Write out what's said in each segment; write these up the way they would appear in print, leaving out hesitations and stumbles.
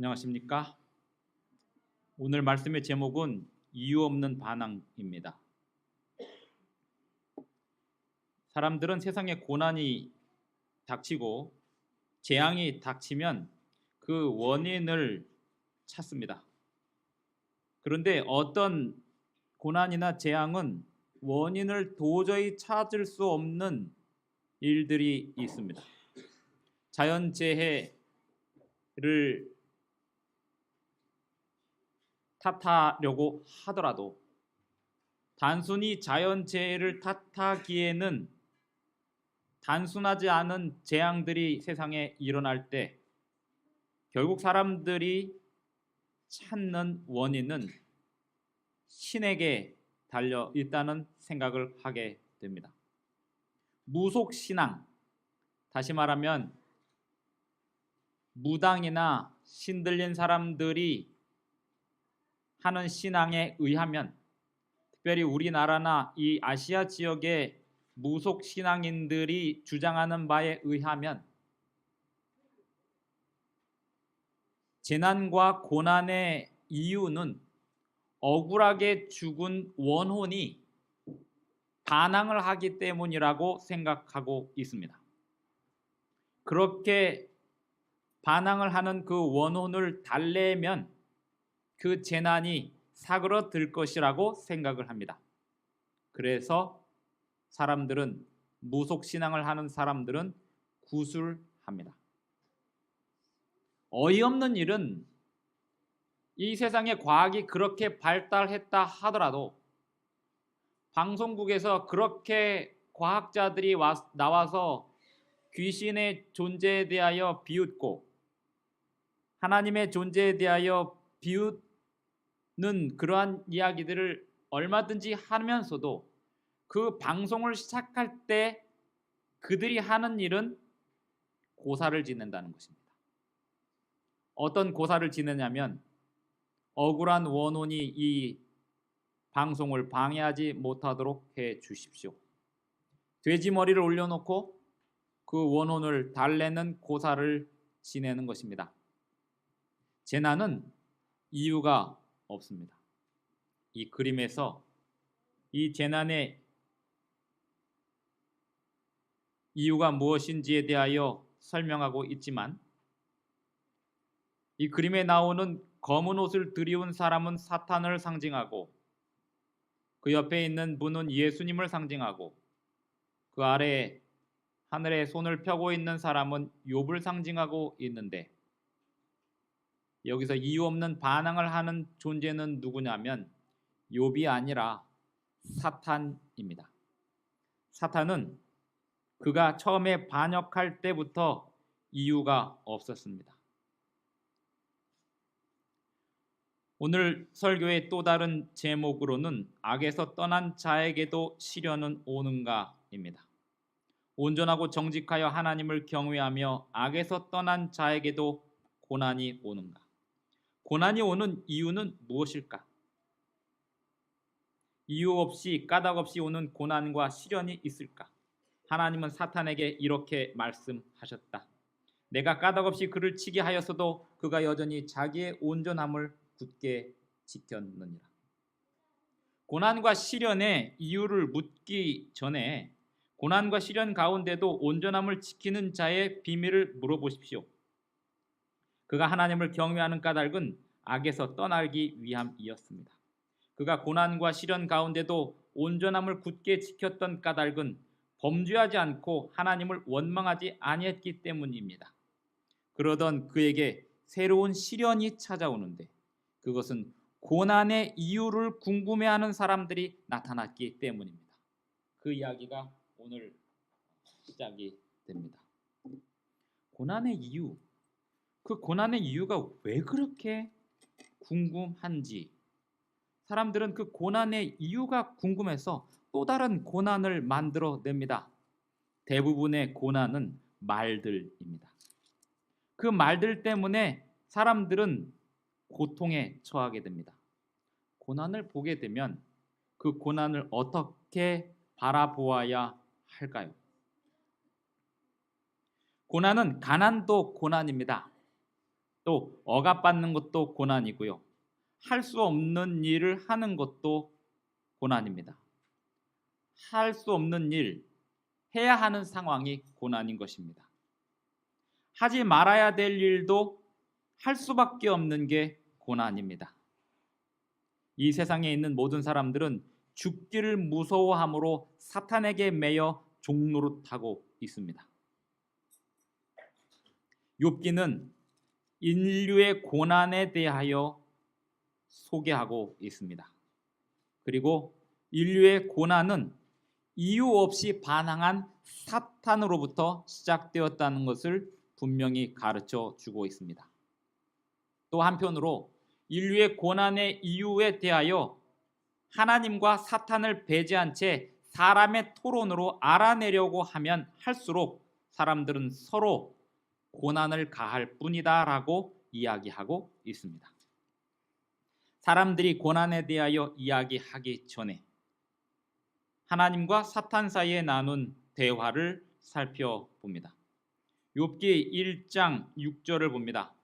안녕하십니까? 오늘 말씀의 제목은 이유 없는 반항입니다. 사람들은 세상에 고난이 닥치고 재앙이 닥치면 그 원인을 찾습니다. 그런데 어떤 고난이나 재앙은 원인을 도저히 찾을 수 없는 일들이 있습니다. 자연재해를 탓하려고 하더라도 단순히 자연재해를 탓하기에는 단순하지 않은 재앙들이 세상에 일어날 때 결국 사람들이 찾는 원인은 신에게 달려 있다는 생각을 하게 됩니다. 무속신앙, 다시 말하면 무당이나 신들린 사람들이 하는 신앙에 의하면, 특별히 우리나라나 이 아시아 지역의 무속 신앙인들이 주장하는 바에 의하면 재난과 고난의 이유는 억울하게 죽은 원혼이 반항을 하기 때문이라고 생각하고 있습니다. 그렇게 반항을 하는 그 원혼을 달래면 그 재난이 사그러들 것이라고 생각을 합니다. 그래서 사람들은, 무속신앙을 하는 사람들은 구술합니다. 어이없는 일은 이 세상에 과학이 그렇게 발달했다 하더라도 방송국에서 그렇게 과학자들이 나와서 귀신의 존재에 대하여 비웃고 하나님의 존재에 대하여 비웃는 그러한 이야기들을 얼마든지 하면서도 그 방송을 시작할 때 그들이 하는 일은 고사를 지낸다는 것입니다. 어떤 고사를 지내냐면, 억울한 원혼이 이 방송을 방해하지 못하도록 해 주십시오. 돼지 머리를 올려놓고 그 원혼을 달래는 고사를 지내는 것입니다. 재난은 이유가 없습니다. 이 그림에서 이 재난의 이유가 무엇인지에 대하여 설명하고 있지만, 이 그림에 나오는 검은 옷을 들이운 사람은 사탄을 상징하고 그 옆에 있는 분은 예수님을 상징하고 그 아래에 하늘에 손을 펴고 있는 사람은 욥을 상징하고 있는데, 여기서 이유 없는 반항을 하는 존재는 누구냐면 욥이 아니라 사탄입니다. 사탄은 그가 처음에 반역할 때부터 이유가 없었습니다. 오늘 설교의 또 다른 제목으로는 악에서 떠난 자에게도 시련은 오는가입니다. 온전하고 정직하여 하나님을 경외하며 악에서 떠난 자에게도 고난이 오는가? 고난이 오는 이유는 무엇일까? 이유 없이, 까닭 없이 오는 고난과 시련이 있을까? 하나님은 사탄에게 이렇게 말씀하셨다. 내가 까닭 없이 그를 치게 하였어도 그가 여전히 자기의 온전함을 굳게 지켰느니라. 고난과 시련의 이유를 묻기 전에 고난과 시련 가운데도 온전함을 지키는 자의 비밀을 물어보십시오. 그가 하나님을 경외하는 까닭은 악에서 떠나기 위함이었습니다. 그가 고난과 시련 가운데도 온전함을 굳게 지켰던 까닭은 범죄하지 않고 하나님을 원망하지 아니했기 때문입니다. 그러던 그에게 새로운 시련이 찾아오는데 그것은 고난의 이유를 궁금해하는 사람들이 나타났기 때문입니다. 그 이야기가 오늘 시작이 됩니다. 고난의 이유, 그 고난의 이유가 왜 그렇게 궁금한지, 사람들은 그 고난의 이유가 궁금해서 또 다른 고난을 만들어냅니다. 대부분의 고난은 말들입니다. 그 말들 때문에 사람들은 고통에 처하게 됩니다. 고난을 보게 되면 그 고난을 어떻게 바라보아야 할까요? 고난은 가난도 고난입니다. 또 억압받는 것도 고난이고요. 할 수 없는 일을 하는 것도 고난입니다. 할 수 없는 일, 해야 하는 상황이 고난인 것입니다. 하지 말아야 될 일도 할 수밖에 없는 게 고난입니다. 이 세상에 있는 모든 사람들은 죽기를 무서워함으로 사탄에게 매여 종노릇하고 있습니다. 욥기는 인류의 고난에 대하여 소개하고 있습니다. 그리고 인류의 고난은 이유 없이 반항한 사탄으로부터 시작되었다는 것을 분명히 가르쳐 주고 있습니다. 또 한편으로 인류의 고난의 이유에 대하여 하나님과 사탄을 배제한 채 사람의 토론으로 알아내려고 하면 할수록 사람들은 서로 고난을 가할 뿐이다라고 이야기하고 있습니다. 사람들이 고난에 대하여 이야기하기 전에 하나님과 사탄 사이에 나눈 대화를 살펴봅니다. 욥기 1장 6절을 봅니다.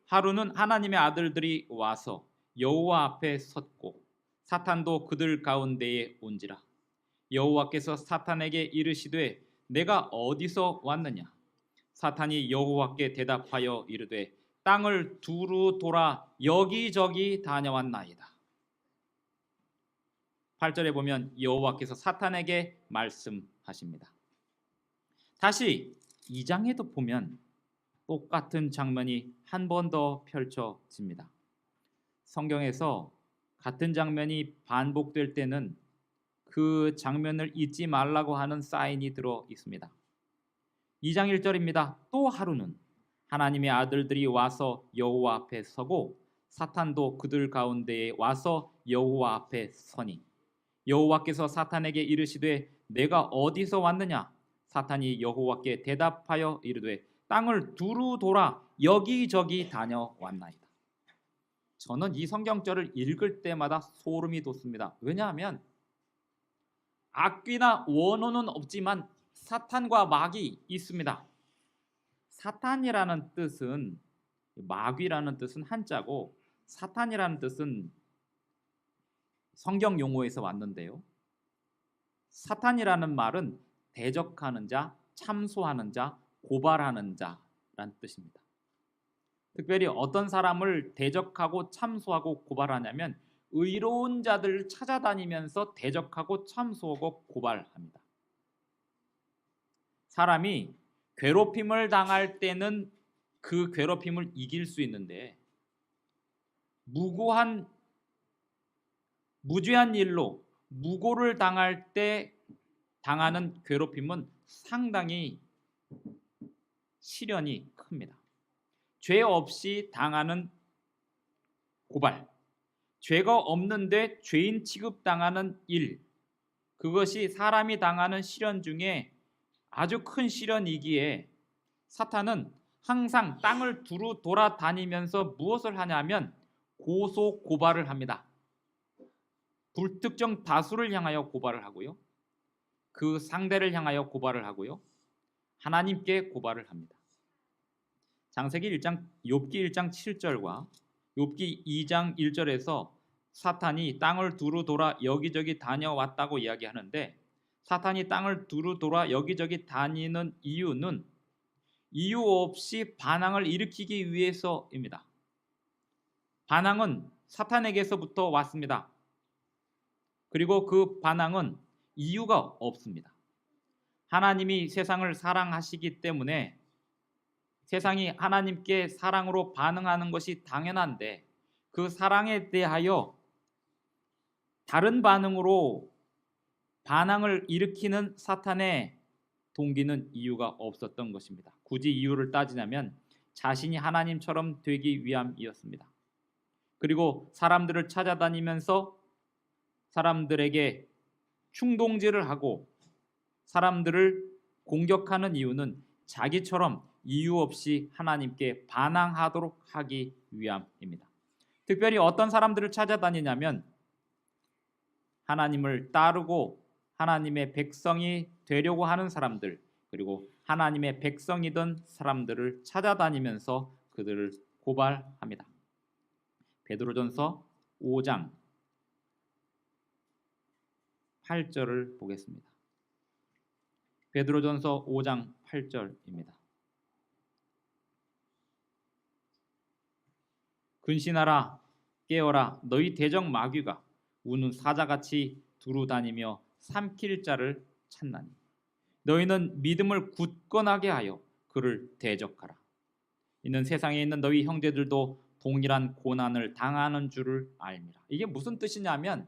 하루는 하나님의 아들들이 와서 여호와 앞에 섰고 사탄도 그들 가운데에 온지라. 여호와께서 사탄에게 이르시되 내가 어디서 왔느냐? 사탄이 여호와께 대답하여 이르되 땅을 두루 돌아 여기저기 다녀왔나이다. 8절에 보면 여호와께서 사탄에게 말씀하십니다. 다시 2장에도 보면 똑같은 장면이 한 번 더 펼쳐집니다. 성경에서 같은 장면이 반복될 때는 그 장면을 잊지 말라고 하는 사인이 들어 있습니다. 2장 1절입니다. 또 하루는 하나님의 아들들이 와서 여호와 앞에 서고 사탄도 그들 가운데에 와서 여호와 앞에 서니 여호와께서 사탄에게 이르시되 내가 어디서 왔느냐? 사탄이 여호와께 대답하여 이르되 땅을 두루 돌아 여기저기 다녀왔나이다. 저는 이 성경절을 읽을 때마다 소름이 돋습니다. 왜냐하면 악귀나 원호는 없지만 사탄과 마귀 있습니다. 사탄이라는 뜻은 마귀라는 뜻은 한자고 사탄이라는 뜻은 성경 용어에서 왔는데요. 사탄이라는 말은 대적하는 자, 참소하는 자, 고발하는 자라는 뜻입니다. 특별히 어떤 사람을 대적하고 참소하고 고발하냐면 의로운 자들을 찾아다니면서 대적하고 참소하고 고발합니다. 사람이 괴롭힘을 당할 때는 그 괴롭힘을 이길 수 있는데 무죄한 일로 무고를 당할 때 당하는 괴롭힘은 상당히 시련이 큽니다. 죄 없이 당하는 고발, 죄가 없는데 죄인 취급당하는 일, 그것이 사람이 당하는 시련 중에 아주 큰 시련이기에 사탄은 항상 땅을 두루 돌아다니면서 무엇을 하냐면 고소 고발을 합니다. 불특정 다수를 향하여 고발을 하고요. 그 상대를 향하여 고발을 하고요. 하나님께 고발을 합니다. 창세기 1장 욥기 1장 7절과 욥기 2장 1절에서 사탄이 땅을 두루 돌아 여기저기 다녀왔다고 이야기하는데 사탄이 땅을 두루 돌아 여기저기 다니는 이유는 이유 없이 반항을 일으키기 위해서입니다. 반항은 사탄에게서부터 왔습니다. 그리고 그 반항은 이유가 없습니다. 하나님이 세상을 사랑하시기 때문에 세상이 하나님께 사랑으로 반응하는 것이 당연한데 그 사랑에 대하여 다른 반응으로 반항을 일으키는 사탄의 동기는 이유가 없었던 것입니다. 굳이 이유를 따지자면 자신이 하나님처럼 되기 위함이었습니다. 그리고 사람들을 찾아다니면서 사람들에게 충동질을 하고 사람들을 공격하는 이유는 자기처럼 이유 없이 하나님께 반항하도록 하기 위함입니다. 특별히 어떤 사람들을 찾아다니냐면 하나님을 따르고 하나님의 백성이 되려고 하는 사람들, 그리고 하나님의 백성이던 사람들을 찾아다니면서 그들을 고발합니다. 베드로전서 5장 8절을 보겠습니다. 베드로전서 5장 8절입니다. 근신하라 깨어라 너희 대적 마귀가 우는 사자같이 두루다니며 삼킬 자를 찾나니 너희는 믿음을 굳건하게 하여 그를 대적하라. 이는 세상에 있는 너희 형제들도 동일한 고난을 당하는 줄을 알미라. 이게 무슨 뜻이냐면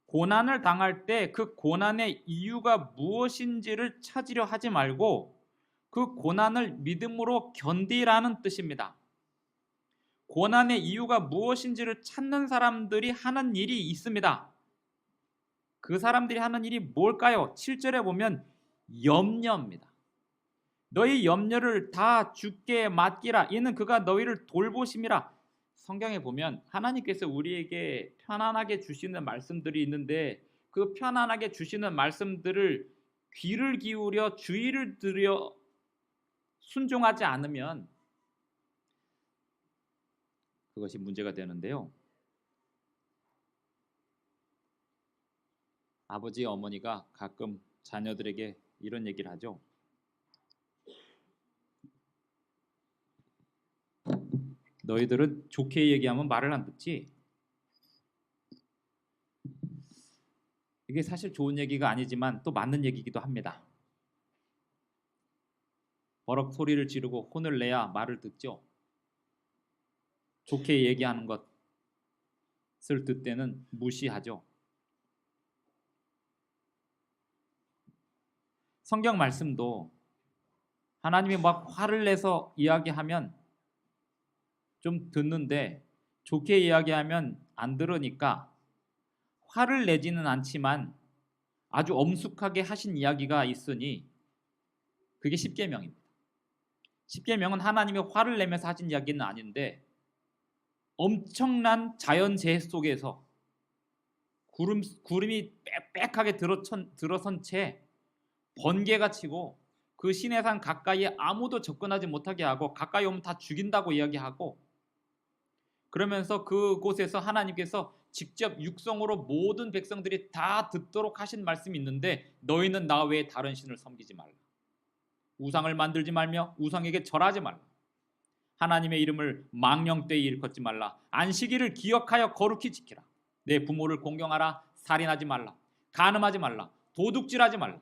고난을 당할 때 그 고난의 이유가 무엇인지를 찾으려 하지 말고 그 고난을 믿음으로 견디라는 뜻입니다. 고난의 이유가 무엇인지를 찾는 사람들이 하는 일이 있습니다. 그 사람들이 하는 일이 뭘까요? 7절에 보면 염려입니다. 너희 염려를 다 주께 맡기라. 이는 그가 너희를 돌보심이라. 성경에 보면 하나님께서 우리에게 편안하게 주시는 말씀들이 있는데 그 편안하게 주시는 말씀들을 귀를 기울여 주의를 들여 순종하지 않으면 그것이 문제가 되는데요. 아버지, 어머니가 가끔 자녀들에게 이런 얘기를 하죠. 너희들은 좋게 얘기하면 말을 안 듣지? 이게 사실 좋은 얘기가 아니지만 또 맞는 얘기이기도 합니다. 버럭 소리를 지르고 혼을 내야 말을 듣죠. 좋게 얘기하는 것을 듣때는 무시하죠. 성경 말씀도 하나님이 막 화를 내서 이야기하면 좀 듣는데 좋게 이야기하면 안 들으니까 화를 내지는 않지만 아주 엄숙하게 하신 이야기가 있으니 그게 십계명입니다. 십계명은 하나님이 화를 내면서 하신 이야기는 아닌데 엄청난 자연재해 속에서 구름이 빽빽하게 들어선 채 번개가 치고 그 시내산 가까이에 아무도 접근하지 못하게 하고 가까이 오면 다 죽인다고 이야기하고 그러면서 그곳에서 하나님께서 직접 육성으로 모든 백성들이 다 듣도록 하신 말씀이 있는데 너희는 나 외에 다른 신을 섬기지 말라. 우상을 만들지 말며 우상에게 절하지 말라. 하나님의 이름을 망령되이 일컫지 말라. 안식일을 기억하여 거룩히 지키라. 내 부모를 공경하라. 살인하지 말라. 간음하지 말라. 도둑질하지 말라.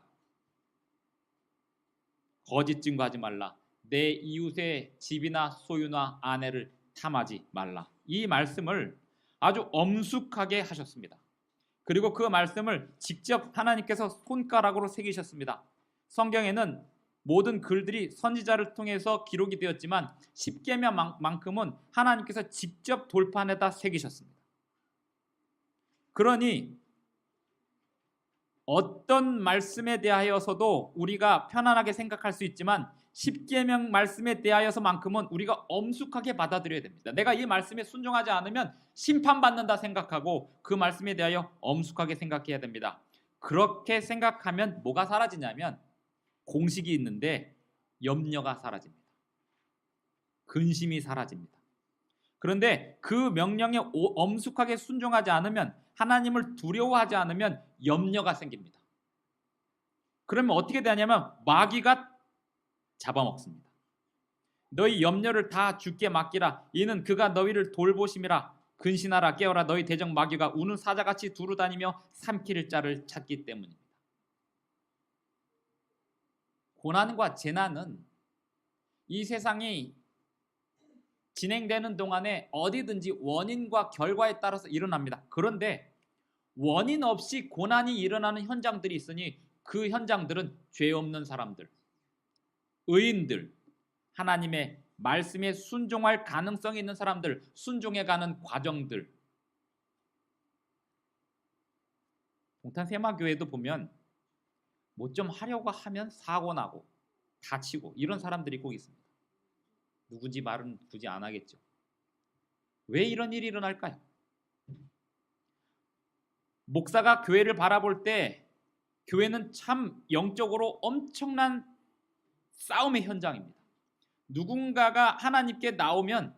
거짓 증거하지 말라. 내 이웃의 집이나 소유나 아내를 탐하지 말라. 이 말씀을 아주 엄숙하게 하셨습니다. 그리고 그 말씀을 직접 하나님께서 손가락으로 새기셨습니다. 성경에는 모든 글들이 선지자를 통해서 기록이 되었지만 십계명만큼은 하나님께서 직접 돌판에다 새기셨습니다. 그러니 어떤 말씀에 대하여서도 우리가 편안하게 생각할 수 있지만 십계명 말씀에 대하여서만큼은 우리가 엄숙하게 받아들여야 됩니다. 내가 이 말씀에 순종하지 않으면 심판받는다 생각하고 그 말씀에 대하여 엄숙하게 생각해야 됩니다. 그렇게 생각하면 뭐가 사라지냐면 공식이 있는데 염려가 사라집니다. 근심이 사라집니다. 그런데 그 명령에 엄숙하게 순종하지 않으면 하나님을 두려워하지 않으면 염려가 생깁니다. 그러면 어떻게 되냐면 마귀가 잡아먹습니다. 너희 염려를 다 주께 맡기라. 이는 그가 너희를 돌보심이라. 근신하라 깨어라 너희 대적 마귀가 우는 사자같이 두루다니며 삼킬 자를 찾기 때문입니다. 고난과 재난은 이 세상이 진행되는 동안에 어디든지 원인과 결과에 따라서 일어납니다. 그런데 원인 없이 고난이 일어나는 현장들이 있으니 그 현장들은 죄 없는 사람들, 의인들, 하나님의 말씀에 순종할 가능성이 있는 사람들, 순종해가는 과정들. 동탄세마교회도 보면 뭐 좀 하려고 하면 사고 나고 다치고 이런 사람들이 꼭 있습니다. 누군지 말은 굳이 안 하겠죠. 왜 이런 일이 일어날까요? 목사가 교회를 바라볼 때 교회는 참 영적으로 엄청난 싸움의 현장입니다. 누군가가 하나님께 나오면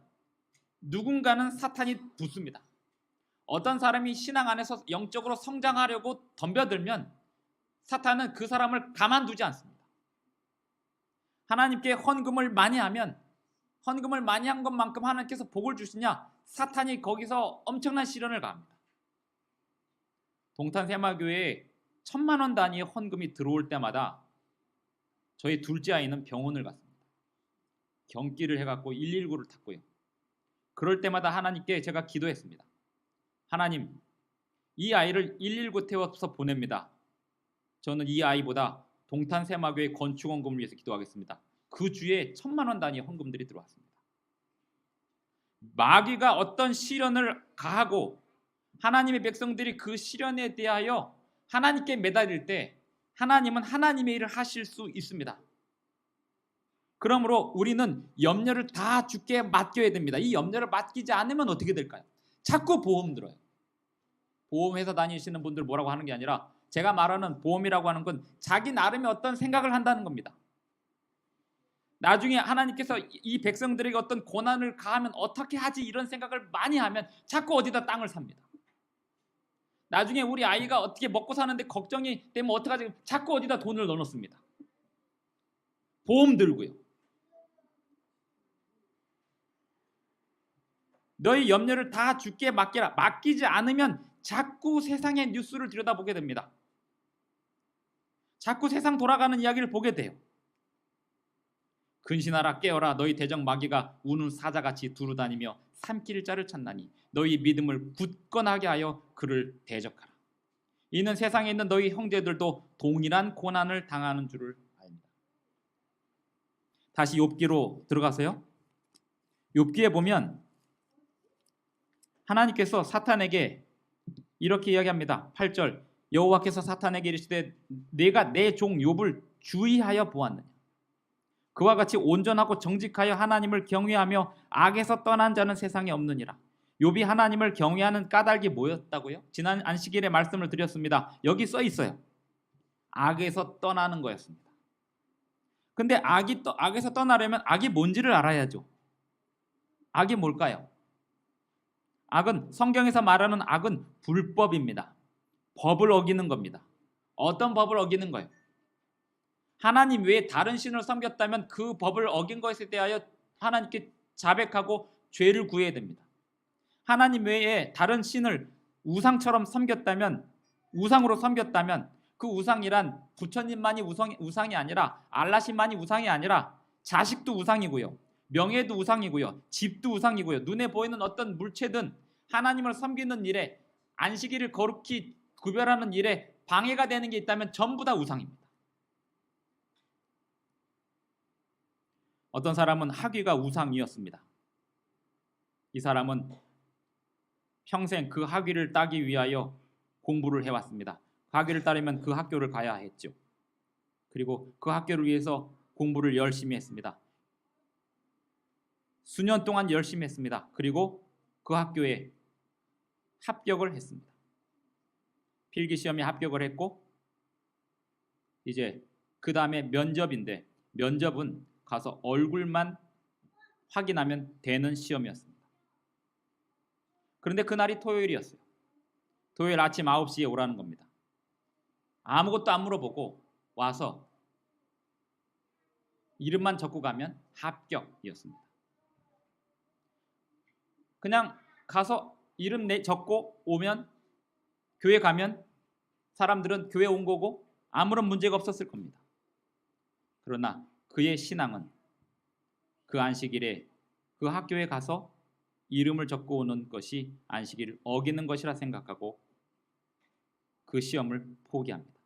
누군가는 사탄이 붙습니다. 어떤 사람이 신앙 안에서 영적으로 성장하려고 덤벼들면 사탄은 그 사람을 가만두지 않습니다. 하나님께 헌금을 많이 하면 헌금을 많이 한 것만큼 하나님께서 복을 주시냐? 사탄이 거기서 엄청난 시련을 가합니다. 동탄세마교회에 1,000만 원 단위의 헌금이 들어올 때마다 저희 둘째 아이는 병원을 갔습니다. 경기를 해갖고 119를 탔고요. 그럴 때마다 하나님께 제가 기도했습니다. 하나님, 이 아이를 119 태워서 보냅니다. 저는 이 아이보다 동탄세마교회 건축 헌금을 위해서 기도하겠습니다. 그 주에 1,000만 원 단위의 헌금들이 들어왔습니다. 마귀가 어떤 시련을 가하고 하나님의 백성들이 그 시련에 대하여 하나님께 매달릴 때 하나님은 하나님의 일을 하실 수 있습니다. 그러므로 우리는 염려를 다 주께 맡겨야 됩니다. 이 염려를 맡기지 않으면 어떻게 될까요? 자꾸 보험 들어요. 보험회사 다니시는 분들 뭐라고 하는 게 아니라 제가 말하는 보험이라고 하는 건 자기 나름의 어떤 생각을 한다는 겁니다. 나중에 하나님께서 이 백성들에게 어떤 고난을 가하면 어떻게 하지 이런 생각을 많이 하면 자꾸 어디다 땅을 삽니다. 나중에 우리 아이가 어떻게 먹고 사는데 걱정이 되면 어떡하지? 자꾸 어디다 돈을 넣어놓습니다. 보험 들고요. 너희 염려를 다 주께 맡겨라. 맡기지 않으면 자꾸 세상의 뉴스를 들여다보게 됩니다. 자꾸 세상 돌아가는 이야기를 보게 돼요. 근신하라 깨어라 너희 대적 마귀가 우는 사자같이 두루다니며 삼킬 자를 찾나니 너희 믿음을 굳건하게 하여 그를 대적하라. 이는 세상에 있는 너희 형제들도 동일한 고난을 당하는 줄을 압니다. 다시 욥기로 들어가세요. 욥기에 보면 하나님께서 사탄에게 이렇게 이야기합니다. 8절 여호와께서 사탄에게 이르시되 내가 내 종 욥을 주의하여 보았느냐. 그와 같이 온전하고 정직하여 하나님을 경외하며 악에서 떠난 자는 세상에 없느니라. 욥이 하나님을 경외하는 까닭이 뭐였다고요? 지난 안식일에 말씀을 드렸습니다. 여기 써 있어요. 악에서 떠나는 거였습니다. 근데 악에서 떠나려면 악이 뭔지를 알아야죠. 악이 뭘까요? 악은 성경에서 말하는 악은 불법입니다. 법을 어기는 겁니다. 어떤 법을 어기는 거예요? 하나님 외에 다른 신을 섬겼다면 그 법을 어긴 것에 대하여 하나님께 자백하고 죄를 구해야 됩니다. 하나님 외에 다른 신을 우상처럼 섬겼다면, 우상으로 섬겼다면 그 우상이란 부처님만이 우상이 아니라 알라신만이 우상이 아니라 자식도 우상이고요. 명예도 우상이고요. 집도 우상이고요. 눈에 보이는 어떤 물체든 하나님을 섬기는 일에 안식일을 거룩히 구별하는 일에 방해가 되는 게 있다면 전부 다 우상입니다. 어떤 사람은 학위가 우상이었습니다. 이 사람은 평생 그 학위를 따기 위하여 공부를 해왔습니다. 학위를 따려면 그 학교를 가야 했죠. 그리고 그 학교를 위해서 공부를 열심히 했습니다. 수년 동안 열심히 했습니다. 그리고 그 학교에 합격을 했습니다. 필기시험에 합격을 했고 이제 그 다음에 면접인데 면접은 가서 얼굴만 확인하면 되는 시험이었습니다. 그런데 그날이 토요일이었어요. 토요일 아침 9시에 오라는 겁니다. 아무것도 안 물어보고 와서 이름만 적고 가면 합격이었습니다. 그냥 가서 이름 적고 오면 교회 가면 사람들은 교회 온 거고 아무런 문제가 없었을 겁니다. 그러나 그의 신앙은 그 안식일에 그 학교에 가서 이름을 적고 오는 것이 안식일을 어기는 것이라 생각하고 그 시험을 포기합니다.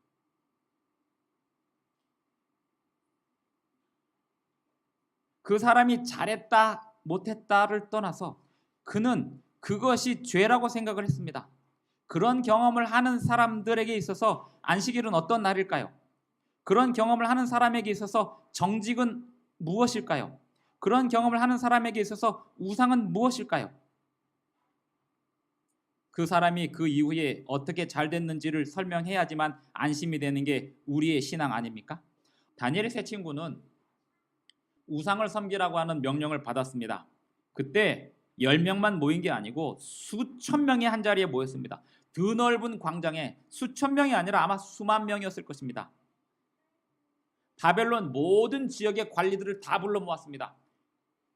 그 사람이 잘했다 못했다를 떠나서 그는 그것이 죄라고 생각을 했습니다. 그런 경험을 하는 사람들에게 있어서 안식일은 어떤 날일까요? 그런 경험을 하는 사람에게 있어서 정직은 무엇일까요? 그런 경험을 하는 사람에게 있어서 우상은 무엇일까요? 그 사람이 그 이후에 어떻게 잘 됐는지를 설명해야지만 안심이 되는 게 우리의 신앙 아닙니까? 다니엘의 세 친구는 우상을 섬기라고 하는 명령을 받았습니다. 그때 10명만 모인 게 아니고 수천 명이 한 자리에 모였습니다. 드넓은 광장에 수천 명이 아니라 아마 수만 명이었을 것입니다. 바벨론 모든 지역의 관리들을 다 불러 모았습니다.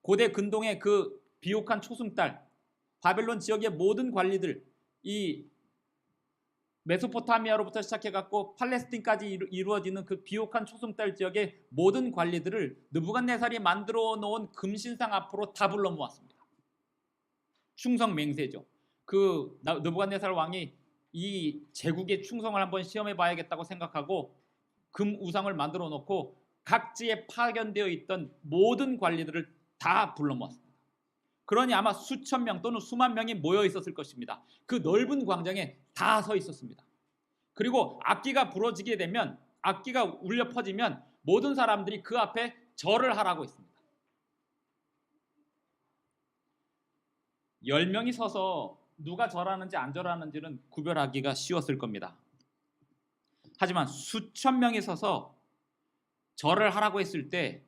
고대 근동의 그 비옥한 초승달, 바벨론 지역의 모든 관리들, 이 메소포타미아로부터 시작해갖고 팔레스틴까지 이루어지는 그 비옥한 초승달 지역의 모든 관리들을 느부갓네살이 만들어 놓은 금신상 앞으로 다 불러 모았습니다. 충성 맹세죠. 그 느부갓네살 왕이 이 제국의 충성을 한번 시험해 봐야겠다고 생각하고 금 우상을 만들어 놓고 각지에 파견되어 있던 모든 관리들을 다 불러 모았습니다. 그러니 아마 수천 명 또는 수만 명이 모여 있었을 것입니다. 그 넓은 광장에 다 서 있었습니다. 그리고 악기가 부러지게 되면, 악기가 울려 퍼지면 모든 사람들이 그 앞에 절을 하라고 했습니다. 10명이 서서 누가 절하는지 안 절하는지는 구별하기가 쉬웠을 겁니다. 하지만 수천 명이 서서 절을 하라고 했을 때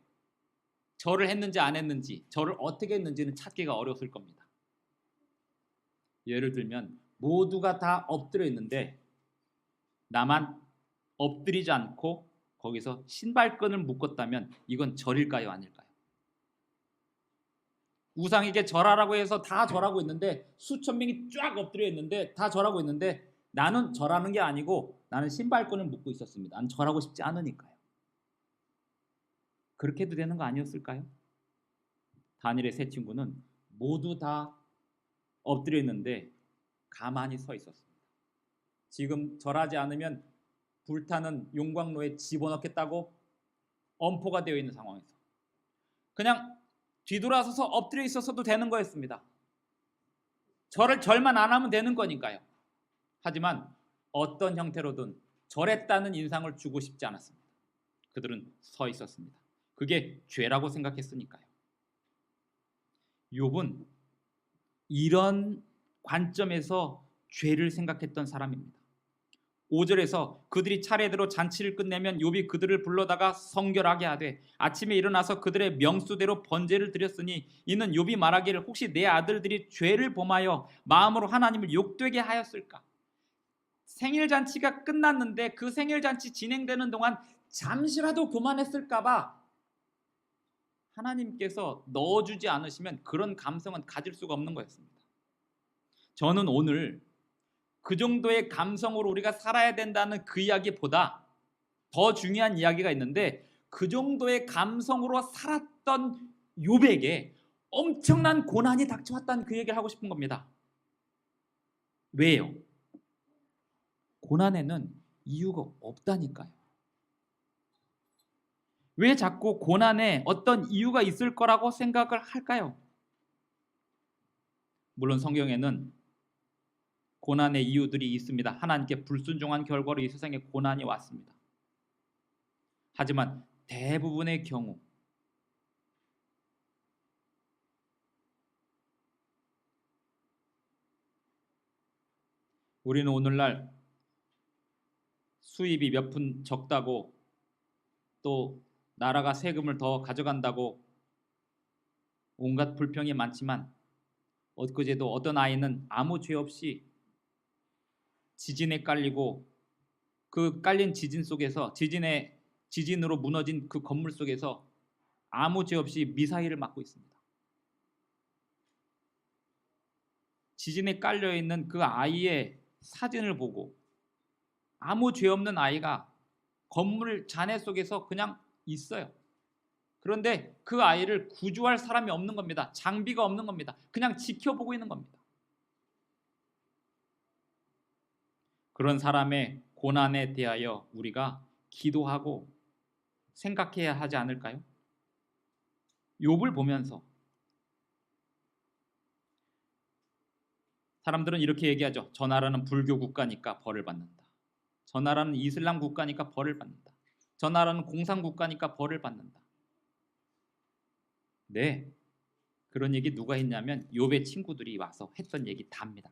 절을 했는지 안 했는지, 절을 어떻게 했는지는 찾기가 어려웠을 겁니다. 예를 들면 모두가 다 엎드려 있는데 나만 엎드리지 않고 거기서 신발끈을 묶었다면 이건 절일까요, 아닐까요? 우상에게 절하라고 해서 다 절하고 있는데 수천 명이 쫙 엎드려 있는데 다 절하고 있는데 나는 절하는 게 아니고 나는 신발끈을 묶고 있었습니다. 난 절하고 싶지 않으니까요. 그렇게 해도 되는 거 아니었을까요? 다니엘의 세 친구는 모두 다 엎드려 있는데 가만히 서 있었습니다. 지금 절하지 않으면 불타는 용광로에 집어넣겠다고 엄포가 되어 있는 상황에서 그냥 뒤돌아서서 엎드려 있었어도 되는 거였습니다. 절만 안 하면 되는 거니까요. 하지만 어떤 형태로든 절했다는 인상을 주고 싶지 않았습니다. 그들은 서 있었습니다. 그게 죄라고 생각했으니까요. 욥은 이런 관점에서 죄를 생각했던 사람입니다. 5절에서 그들이 차례대로 잔치를 끝내면 욥이 그들을 불러다가 성결하게 하되 아침에 일어나서 그들의 명수대로 번제를 드렸으니 이는 욥이 말하기를 혹시 내 아들들이 죄를 범하여 마음으로 하나님을 욕되게 하였을까? 생일잔치가 끝났는데 그 생일잔치 진행되는 동안 잠시라도 교만했을까 봐 하나님께서 넣어주지 않으시면 그런 감성은 가질 수가 없는 거였습니다. 저는 오늘 그 정도의 감성으로 우리가 살아야 된다는 그 이야기보다 더 중요한 이야기가 있는데 그 정도의 감성으로 살았던 욥에게 엄청난 고난이 닥쳐왔다는 그 얘기를 하고 싶은 겁니다. 왜요? 고난에는 이유가 없다니까요. 왜 자꾸 고난에 어떤 이유가 있을 거라고 생각을 할까요? 물론 성경에는 고난의 이유들이 있습니다. 하나님께 불순종한 결과로 이 세상에 고난이 왔습니다. 하지만 대부분의 경우 우리는 오늘날 수입이 몇 푼 적다고 또 나라가 세금을 더 가져간다고 온갖 불평이 많지만 엊그제도 어떤 아이는 아무 죄 없이 지진에 깔리고 그 깔린 지진 속에서 지진으로 무너진 그 건물 속에서 아무 죄 없이 미사일을 맞고 있습니다. 지진에 깔려 있는 그 아이의 사진을 보고 아무 죄 없는 아이가 건물 잔해 속에서 그냥 있어요. 그런데 그 아이를 구조할 사람이 없는 겁니다. 장비가 없는 겁니다. 그냥 지켜보고 있는 겁니다. 그런 사람의 고난에 대하여 우리가 기도하고 생각해야 하지 않을까요? 욥을 보면서 사람들은 이렇게 얘기하죠. 저 나라는 불교 국가니까 벌을 받는다. 저 나라는 이슬람 국가니까 벌을 받는다. 저 나라는 공산 국가니까 벌을 받는다. 네, 그런 얘기 누가 했냐면 욥의 친구들이 와서 했던 얘기 다입니다.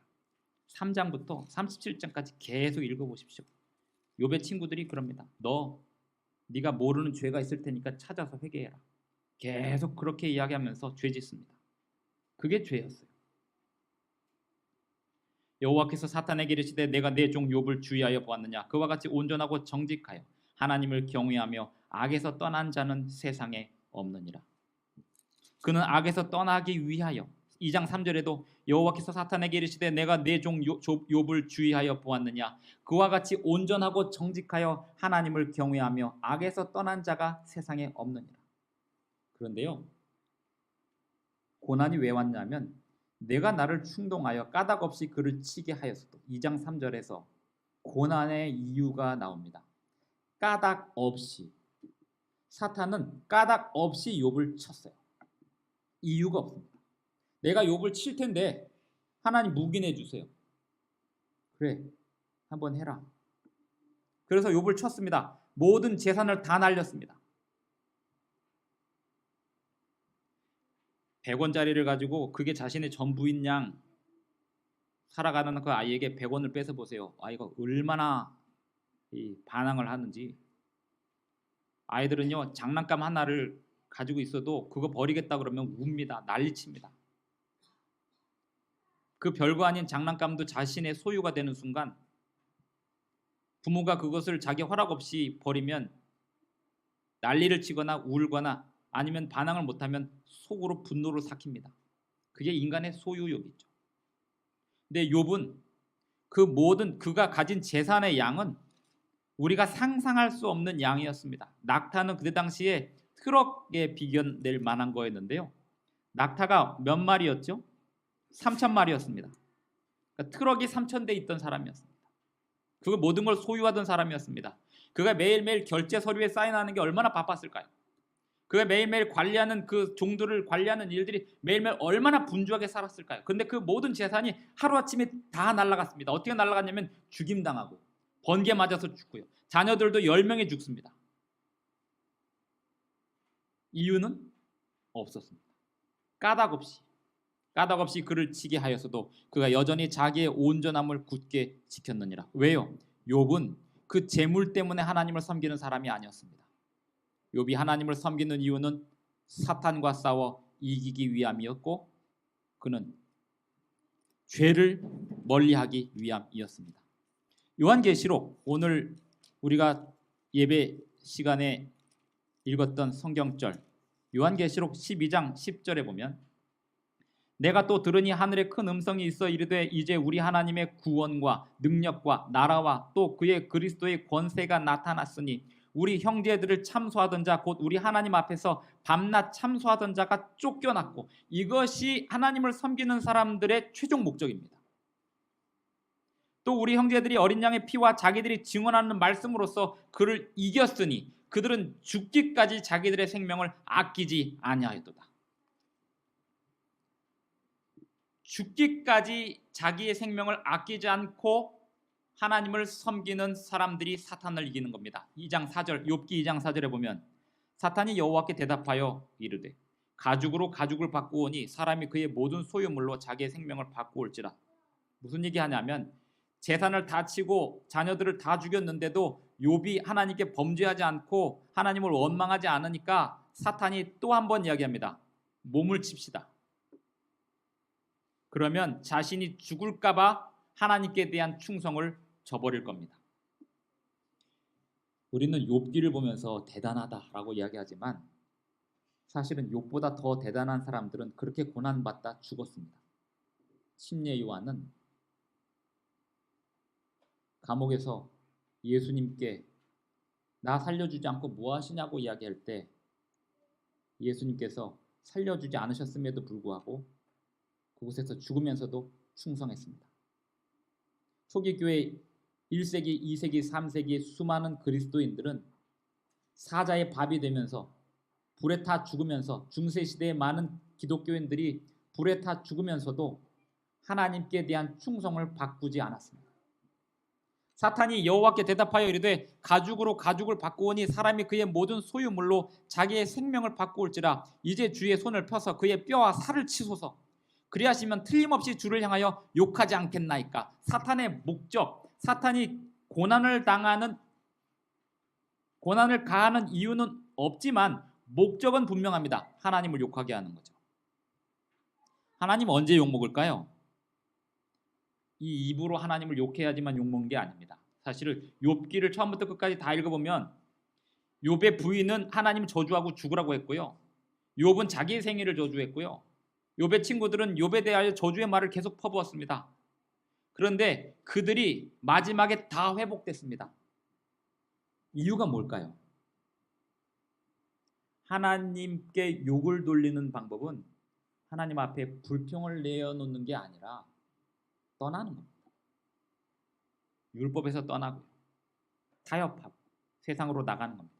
3장부터 37장까지 계속 읽어보십시오. 욥의 친구들이 그럽니다. 네가 모르는 죄가 있을 테니까 찾아서 회개해라. 계속 그렇게 이야기하면서 죄 짓습니다. 그게 죄였어요. 여호와께서 사탄에게 이르시되 내가 내 종 욥을 주의하여 보았느냐. 그와 같이 온전하고 정직하여 하나님을 경외하며 악에서 떠난 자는 세상에 없느니라. 그는 악에서 떠나기 위하여 2장 3절에도 여호와께서 사탄에게 이르시되 내가 내 종 욥을 주의하여 보았느냐. 그와 같이 온전하고 정직하여 하나님을 경외하며 악에서 떠난 자가 세상에 없느니라. 그런데요, 고난이 왜 왔냐면 내가 나를 충동하여 까닭 없이 그를 치게 하였어도 2장 3절에서 고난의 이유가 나옵니다. 까닭 없이. 사탄은 까닭 없이 욥을 쳤어요. 이유가 없습니다. 내가 욥을 칠 텐데 하나님 묵인해 주세요. 그래, 한번 해라. 그래서 욥을 쳤습니다. 모든 재산을 다 날렸습니다. 100원짜리를 가지고 그게 자신의 전부인 양 살아가는 그 아이에게 100원을 뺏어 보세요. 아이가 얼마나 반항을 하는지. 아이들은요, 장난감 하나를 가지고 있어도 그거 버리겠다 그러면 웁니다. 난리칩니다. 그 별거 아닌 장난감도 자신의 소유가 되는 순간 부모가 그것을 자기 허락 없이 버리면 난리를 치거나 울거나 아니면 반항을 못하면 속으로 분노를 삭힙니다. 그게 인간의 소유욕이죠. 근데 욥은 그 모든 그가 가진 재산의 양은 우리가 상상할 수 없는 양이었습니다. 낙타는 그때 당시에 트럭에 비견될 만한 거였는데요. 낙타가 몇 마리였죠? 3,000마리였습니다. 그러니까 트럭이 3,000대 있던 사람이었습니다. 그 모든 걸 소유하던 사람이었습니다. 그가 매일매일 결제 서류에 사인하는 게 얼마나 바빴을까요? 그가 매일매일 관리하는 그 종들을 관리하는 일들이 매일매일 얼마나 분주하게 살았을까요? 근데 그 모든 재산이 하루아침에 다 날아갔습니다. 어떻게 날아갔냐면 죽임당하고 번개 맞아서 죽고요. 자녀들도 10명이 죽습니다. 이유는 없었습니다. 까닭 없이 그를 치게 하였어도 그가 여전히 자기의 온전함을 굳게 지켰느니라. 왜요? 욥은 그 재물 때문에 하나님을 섬기는 사람이 아니었습니다. 욥이 하나님을 섬기는 이유는 사탄과 싸워 이기기 위함이었고 그는 죄를 멀리하기 위함이었습니다. 요한계시록, 오늘 우리가 예배 시간에 읽었던 성경절 요한계시록 12장 10절에 보면 내가 또 들으니 하늘에 큰 음성이 있어 이르되 이제 우리 하나님의 구원과 능력과 나라와 또 그의 그리스도의 권세가 나타났으니 우리 형제들을 참소하던 자 곧 우리 하나님 앞에서 밤낮 참소하던 자가 쫓겨났고 이것이 하나님을 섬기는 사람들의 최종 목적입니다. 또 우리 형제들이 어린 양의 피와 자기들이 증언하는 말씀으로써 그를 이겼으니 그들은 죽기까지 자기들의 생명을 아끼지 아니하였도다. 죽기까지 자기의 생명을 아끼지 않고 하나님을 섬기는 사람들이 사탄을 이기는 겁니다. 2장 4절, 욥기 2장 4절에 보면 사탄이 여호와께 대답하여 이르되 가죽으로 가죽을 바꾸오니 사람이 그의 모든 소유물로 자기의 생명을 바꾸올지라. 무슨 얘기하냐면 재산을 다 치고 자녀들을 다 죽였는데도 욥이 하나님께 범죄하지 않고 하나님을 원망하지 않으니까 사탄이 또 한 번 이야기합니다. 몸을 칩시다. 그러면 자신이 죽을까 봐 하나님께 대한 충성을 저버릴 겁니다. 우리는 욥기를 보면서 대단하다라고 이야기하지만 사실은 욥보다 더 대단한 사람들은 그렇게 고난받다 죽었습니다. 침례 요한은 감옥에서 예수님께 나 살려주지 않고 뭐 하시냐고 이야기할 때 예수님께서 살려주지 않으셨음에도 불구하고 그곳에서 죽으면서도 충성했습니다. 초기 교회 1세기, 2세기, 3세기의 수많은 그리스도인들은 사자의 밥이 되면서 불에 타 죽으면서 중세시대의 많은 기독교인들이 불에 타 죽으면서도 하나님께 대한 충성을 바꾸지 않았습니다. 사탄이 여호와께 대답하여 이르되 가죽으로 가죽을 바꾸오니 사람이 그의 모든 소유물로 자기의 생명을 바꾸올지라. 이제 주의 손을 펴서 그의 뼈와 살을 치소서. 그리하시면 틀림없이 주를 향하여 욕하지 않겠나이까. 사탄의 목적, 사탄이 고난을 가하는 이유는 없지만 목적은 분명합니다. 하나님을 욕하게 하는 거죠. 하나님 언제 욕먹을까요? 이 입으로 하나님을 욕해야지만 욕먹는 게 아닙니다. 사실은 욥기를 처음부터 끝까지 다 읽어보면 욥의 부인은 하나님 저주하고 죽으라고 했고요. 욥은 자기의 생일을 저주했고요. 욥의 친구들은 욥에 대하여 저주의 말을 계속 퍼부었습니다. 그런데 그들이 마지막에 다 회복됐습니다. 이유가 뭘까요? 하나님께 욕을 돌리는 방법은 하나님 앞에 불평을 내어놓는 게 아니라 떠나는 겁니다. 율법에서 떠나고 타협하고 세상으로 나가는 겁니다.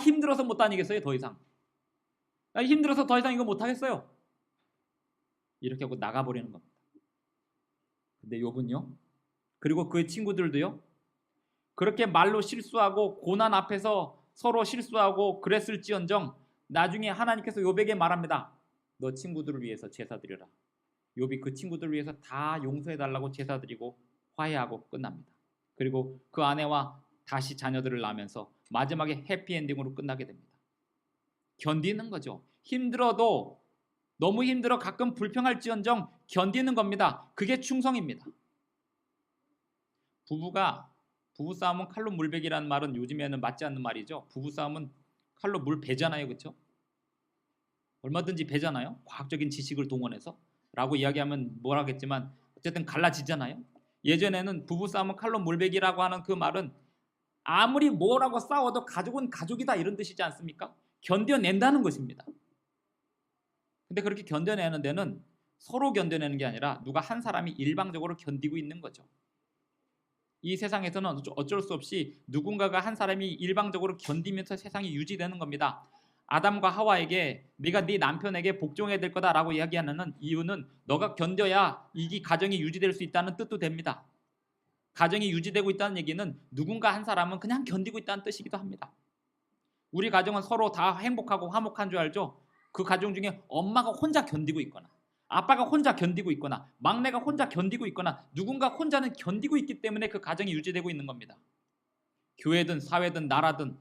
힘들어서 못 다니겠어요. 더 이상. 힘들어서 더 이상 이거 못 하겠어요. 이렇게 하고 나가버리는 겁니다. 근데 욥은요, 그리고 그의 친구들도요, 그렇게 말로 실수하고 고난 앞에서 서로 실수하고 그랬을지언정 나중에 하나님께서 욥에게 말합니다. 너 친구들을 위해서 제사 드려라. 욥이 그 친구들을 위해서 다 용서해달라고 제사 드리고 화해하고 끝납니다. 그리고 그 아내와 다시 자녀들을 낳으면서 마지막에 해피엔딩으로 끝나게 됩니다. 견디는 거죠. 힘들어도 너무 힘들어 가끔 불평할지언정 견디는 겁니다. 그게 충성입니다. 부부싸움은 칼로 물베기라는 말은 요즘에는 맞지 않는 말이죠. 부부싸움은 칼로 물 베잖아요. 그렇죠? 얼마든지 베잖아요. 과학적인 지식을 동원해서 라고 이야기하면 뭐라겠지만 어쨌든 갈라지잖아요. 예전에는 부부싸움은 칼로 물베기라고 하는 그 말은 아무리 뭐라고 싸워도 가족은 가족이다 이런 뜻이지 않습니까? 견뎌낸다는 것입니다. 근데 그렇게 견뎌내는 데는 서로 견뎌내는 게 아니라 누가 한 사람이 일방적으로 견디고 있는 거죠. 이 세상에서는 어쩔 수 없이 누군가가 한 사람이 일방적으로 견디면서 세상이 유지되는 겁니다. 아담과 하와에게 네가 네 남편에게 복종해야 될 거다라고 이야기하는 이유는 너가 견뎌야 이 가정이 유지될 수 있다는 뜻도 됩니다. 가정이 유지되고 있다는 얘기는 누군가 한 사람은 그냥 견디고 있다는 뜻이기도 합니다. 우리 가정은 서로 다 행복하고 화목한 줄 알죠? 그 가정 중에 엄마가 혼자 견디고 있거나 아빠가 혼자 견디고 있거나 막내가 혼자 견디고 있거나 누군가 혼자는 견디고 있기 때문에 그 가정이 유지되고 있는 겁니다. 교회든 사회든 나라든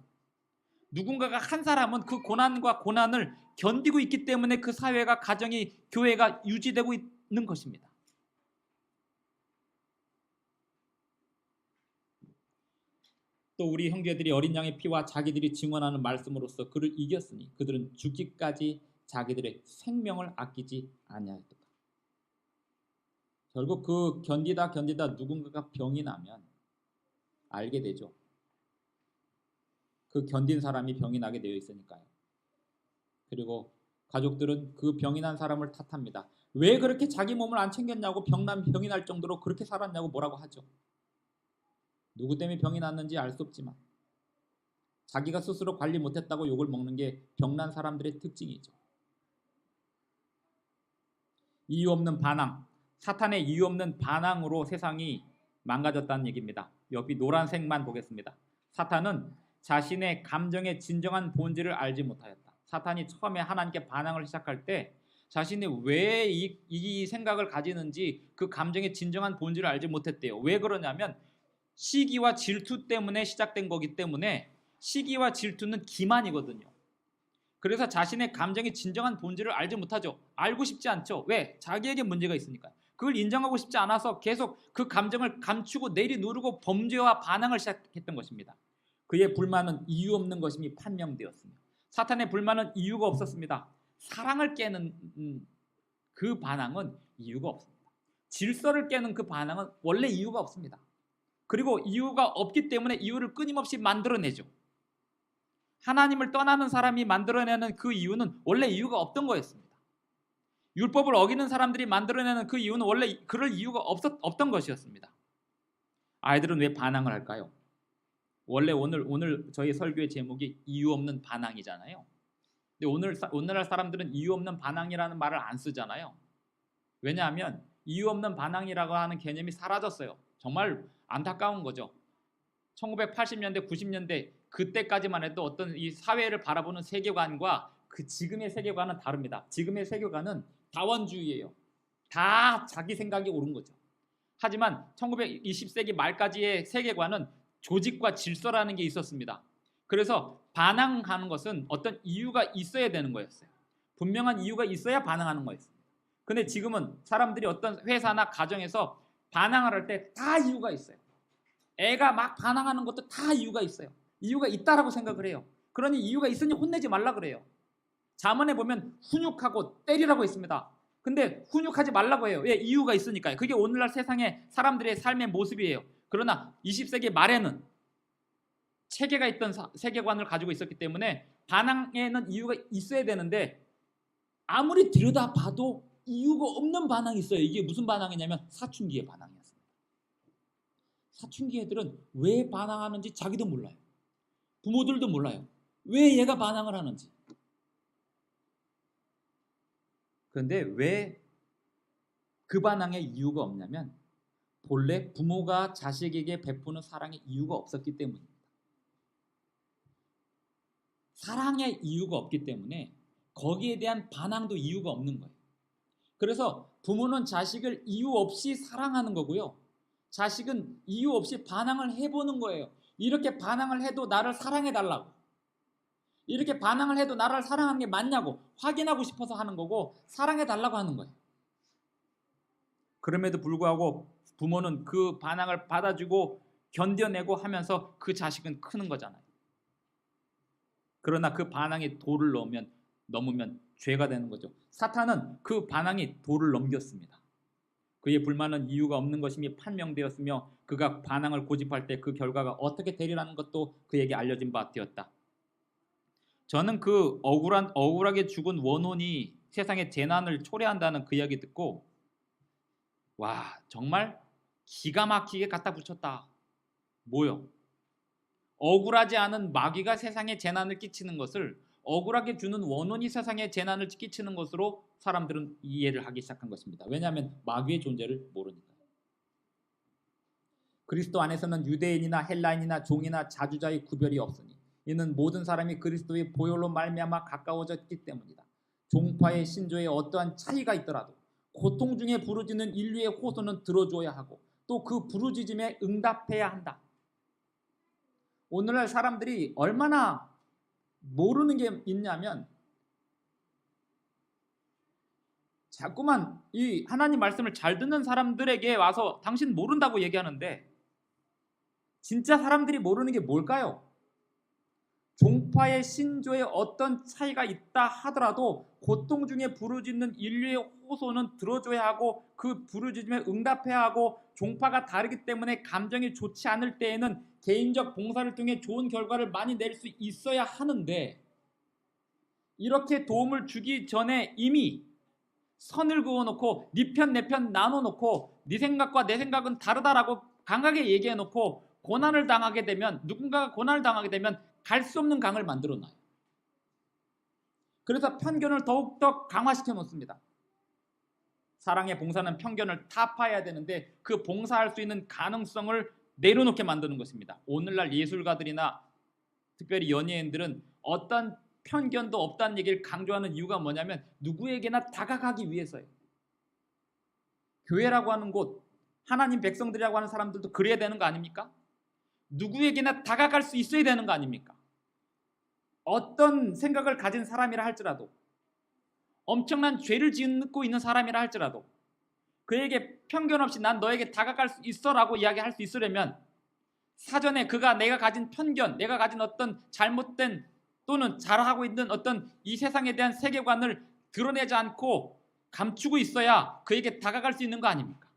누군가가 한 사람은 그 고난과 고난을 견디고 있기 때문에 그 사회가 가정이 교회가 유지되고 있는 것입니다. 또 우리 형제들이 어린 양의 피와 자기들이 증언하는 말씀으로써 그를 이겼으니 그들은 죽기까지 자기들의 생명을 아끼지 아니하였도다. 결국 그 견디다 누군가가 병이 나면 알게 되죠. 그 견딘 사람이 병이 나게 되어 있으니까요. 그리고 가족들은 그 병이 난 사람을 탓합니다. 왜 그렇게 자기 몸을 안 챙겼냐고 병이 날 정도로 그렇게 살았냐고 뭐라고 하죠. 누구 때문에 병이 났는지 알 수 없지만 자기가 스스로 관리 못했다고 욕을 먹는 게 병난 사람들의 특징이죠. 이유 없는 반항, 사탄의 이유 없는 반항으로 세상이 망가졌다는 얘기입니다. 여기 노란색만 보겠습니다. 사탄은 자신의 감정의 진정한 본질을 알지 못하였다. 사탄이 처음에 하나님께 반항을 시작할 때 자신이 왜 이 생각을 가지는지 그 감정의 진정한 본질을 알지 못했대요. 왜 그러냐면 시기와 질투 때문에 시작된 거기 때문에 시기와 질투는 기만이거든요. 그래서 자신의 감정의 진정한 본질을 알지 못하죠. 알고 싶지 않죠. 왜? 자기에게 문제가 있으니까. 그걸 인정하고 싶지 않아서 계속 그 감정을 감추고 내리누르고 범죄와 반항을 시작했던 것입니다. 그의 불만은 이유 없는 것임이 판명되었으며 사탄의 불만은 이유가 없었습니다. 사랑을 깨는 그 반항은 이유가 없습니다. 질서를 깨는 그 반항은 원래 이유가 없습니다. 그리고 이유가 없기 때문에 이유를 끊임없이 만들어내죠. 하나님을 떠나는 사람이 만들어내는 그 이유는 원래 이유가 없던 거였습니다. 율법을 어기는 사람들이 만들어내는 그 이유는 원래 그럴 이유가 없던 것이었습니다. 아이들은 왜 반항을 할까요? 원래 오늘 저희 설교의 제목이 이유 없는 반항이잖아요. 근데 오늘날 사람들은 이유 없는 반항이라는 말을 안 쓰잖아요. 왜냐하면 이유 없는 반항이라고 하는 개념이 사라졌어요. 정말 안타까운 거죠. 1980년대, 90년대 그때까지만 해도 어떤 이 사회를 바라보는 세계관과 그 지금의 세계관은 다릅니다. 지금의 세계관은 다원주의예요. 다 자기 생각이 옳은 거죠. 하지만 1920세기 말까지의 세계관은 조직과 질서라는 게 있었습니다. 그래서 반항하는 것은 어떤 이유가 있어야 되는 거였어요. 분명한 이유가 있어야 반항하는 거였습니다. 근데 지금은 사람들이 어떤 회사나 가정에서 반항을 할 때 다 이유가 있어요. 애가 막 반항하는 것도 다 이유가 있어요. 이유가 있다라고 생각을 해요. 그러니 이유가 있으니 혼내지 말라 그래요. 잠언에 보면 훈육하고 때리라고 있습니다. 근데 훈육하지 말라고 해요. 왜? 이유가 있으니까요. 그게 오늘날 세상의 사람들의 삶의 모습이에요. 그러나 20세기 말에는 체계가 있던 세계관을 가지고 있었기 때문에 반항에는 이유가 있어야 되는데 아무리 들여다봐도 이유가 없는 반항이 있어요. 이게 무슨 반항이냐면 사춘기의 반항이었습니다. 사춘기 애들은 왜 반항하는지 자기도 몰라요. 부모들도 몰라요. 왜 얘가 반항을 하는지. 그런데 왜 그 반항의 이유가 없냐면 본래 부모가 자식에게 베푸는 사랑의 이유가 없었기 때문입니다. 사랑의 이유가 없기 때문에 거기에 대한 반항도 이유가 없는 거예요. 그래서 부모는 자식을 이유 없이 사랑하는 거고요. 자식은 이유 없이 반항을 해보는 거예요. 이렇게 반항을 해도 나를 사랑해달라고. 이렇게 반항을 해도 나를 사랑하는 게 맞냐고 확인하고 싶어서 하는 거고 사랑해달라고 하는 거예요. 그럼에도 불구하고 부모는 그 반항을 받아주고 견뎌내고 하면서 그 자식은 크는 거잖아요. 그러나 그 반항이 도를 넘으면 죄가 되는 거죠. 사탄은 그 반항이 도를 넘겼습니다. 그의 불만은 이유가 없는 것임이 판명되었으며 그가 반항을 고집할 때 그 결과가 어떻게 되리라는 것도 그에게 알려진 바 되었다. 저는 그 억울하게 죽은 원혼이 세상에 재난을 초래한다는 그 이야기 듣고 와 정말 기가 막히게 갖다 붙였다. 뭐요? 억울하지 않은 마귀가 세상에 재난을 끼치는 것을 억울하게 주는 원혼이 세상에 재난을 끼치는 것으로 사람들은 이해를 하기 시작한 것입니다. 왜냐하면 마귀의 존재를 모르니까요. 그리스도 안에서는 유대인이나 헬라인이나 종이나 자주자의 구별이 없으니 이는 모든 사람이 그리스도의 보혈로 말미암아 가까워졌기 때문이다. 종파의 신조에 어떠한 차이가 있더라도 고통 중에 부르짖는 인류의 호소는 들어줘야 하고 또 그 부르짖음에 응답해야 한다. 오늘날 사람들이 얼마나 모르는 게 있냐면 자꾸만 이 하나님 말씀을 잘 듣는 사람들에게 와서 당신 모른다고 얘기하는데 진짜 사람들이 모르는 게 뭘까요? 종파의 신조에 어떤 차이가 있다 하더라도 고통 중에 부르짖는 인류의 호소는 들어줘야 하고 그 부르짖음에 응답해야 하고 종파가 다르기 때문에 감정이 좋지 않을 때에는 개인적 봉사를 통해 좋은 결과를 많이 낼 수 있어야 하는데 이렇게 도움을 주기 전에 이미 선을 그어놓고 네 편 내 편 나눠놓고 네 생각과 내 생각은 다르다라고 강하게 얘기해놓고 고난을 당하게 되면 누군가가 고난을 당하게 되면 갈 수 없는 강을 만들어놔요. 그래서 편견을 더욱더 강화시켜 놓습니다. 사랑의 봉사는 편견을 타파해야 되는데 그 봉사할 수 있는 가능성을 내려놓게 만드는 것입니다. 오늘날 예술가들이나 특별히 연예인들은 어떤 편견도 없다는 얘기를 강조하는 이유가 뭐냐면 누구에게나 다가가기 위해서예요. 교회라고 하는 곳, 하나님 백성들이라고 하는 사람들도 그래야 되는 거 아닙니까? 누구에게나 다가갈 수 있어야 되는 거 아닙니까? 어떤 생각을 가진 사람이라 할지라도 엄청난 죄를 짓고 있는 사람이라 할지라도 그에게 편견 없이 난 너에게 다가갈 수 있어라고 이야기할 수 있으려면 사전에 그가 내가 가진 편견, 내가 가진 어떤 잘못된 또는 잘하고 있는 어떤 이 세상에 대한 세계관을 드러내지 않고 감추고 있어야 그에게 다가갈 수 있는 거 아닙니까?